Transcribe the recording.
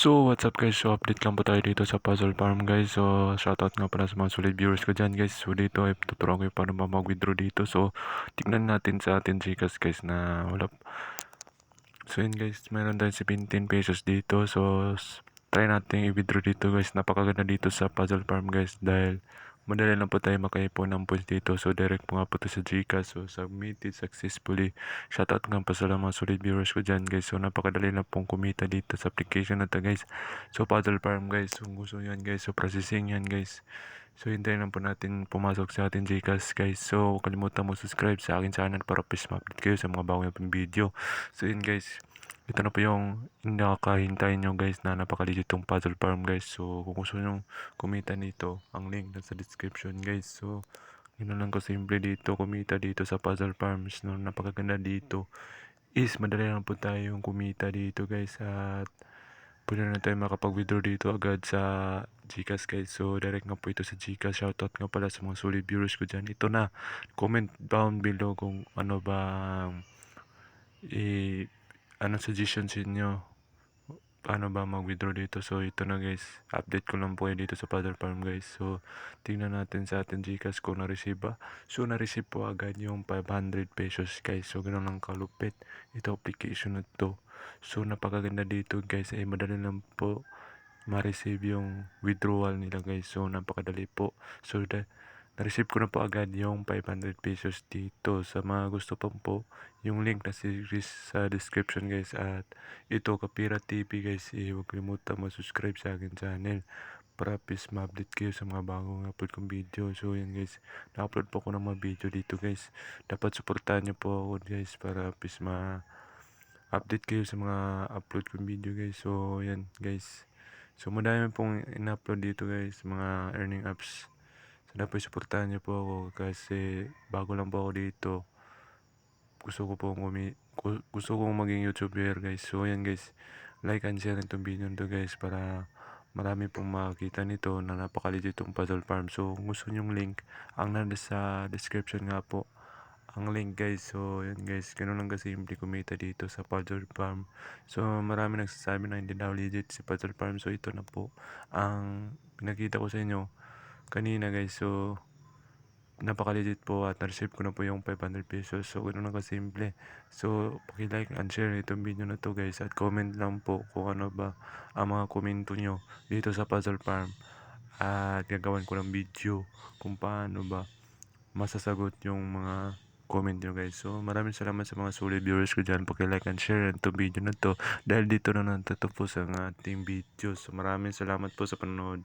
So, what's up guys? So, update lang po tayo dito sa Puzzle Farm guys. So, shoutout nga pala sa mga solid viewers ko dyan guys. So, dito ay tuturuan ko yung paano ba mag-withdraw dito. So, tignan natin sa atin Gcash guys na wala. So, yun guys, meron tayong 17 pesos dito. So, try natin i-withdraw dito guys. Napakaganda dito sa Puzzle Farm guys dahil madali lang po tayo makaipon ng points dito. So, direct po nga po to sa Gcash. So, submitted successfully. Shoutout nga pa sa mga solid viewers ko dyan guys. So, napakadali lang pong kumita dito sa application na to guys. So, Puzzle Farm guys. Kung gusto yan guys. So, processing yan guys. So, hintayin lang po natin pumasok sa ating Gcash guys. So, kalimutan mo subscribe sa akin channel para please ma-update kayo sa mga bagong video. So, yun guys. Ito na po yung nakakahintay nyo guys na napakaligit tong Puzzle Farm guys. So, kung gusto nyo kumita nito, ang link nasa description guys. So, yun lang ko simple dito, kumita dito sa Puzzle Farms. No, napakaganda dito is madali lang po tayong kumita dito guys. At pwede na tayo makapag-withdraw dito agad sa Gcash guys. So, direct nga po ito sa Gcash. Shoutout nga pala sa mga solid viewers ko dyan. Ito na, comment down below kung ano ba ano suggestions inyo paano ba mag-withdraw dito. So, ito na guys. Update ko lang po kayo dito sa Puzzle Farm guys. So, tingnan natin sa ating Gcash kung na-receive ba. So, na-receive po agad yung 500 pesos guys. So, ganoon lang kalupit. Ito application na to. So, napakaganda dito guys. Ay, madali lang po ma-receive yung withdrawal nila guys. So, napakadali po. So, na-receive ko na po agad yung 500 pesos dito. Sa mga gusto pa po, yung link na series sa description guys. At ito, Kapira TV guys. Huwag kalimutan mag-subscribe sa akin channel para please ma-update kayo sa mga bagong upload kong video. So yan guys, na-upload po ko ng mga video dito guys. Dapat supportahan nyo po ako guys para please ma-update kayo sa mga upload kong video guys. So yan guys. So madami pong in-upload dito guys, mga earning apps. So dapat supportahan nyo po ako kasi bago lang po ako dito. Gusto kong maging YouTuber guys. So yan guys, like and share itong video nito guys para marami pong makakita nito na napakaligit itong Puzzle Farm. So kung gusto nyong link, ang nasa description nga po ang link guys. So yan guys, ganun lang kasimple kumita dito sa Puzzle Farm. So marami nagsasabi na hindi daw legit si Puzzle Farm. So ito na po ang pinakita ko sa inyo kanina guys. So napaka-legit po at na-receive ko na po yung 500 pesos. So, ganoon lang kasimple. So, paki-like and share itong video na to guys. At comment lang po kung ano ba ang mga komento nyo dito sa Puzzle Farm. At gagawin ko ng video kung paano ba masasagot yung mga comment nyo guys. So, maraming salamat sa mga solid viewers ko dyan. Paki-like and share itong video na to. Dahil dito na natatapos ang ating video. So, maraming salamat po sa panonood.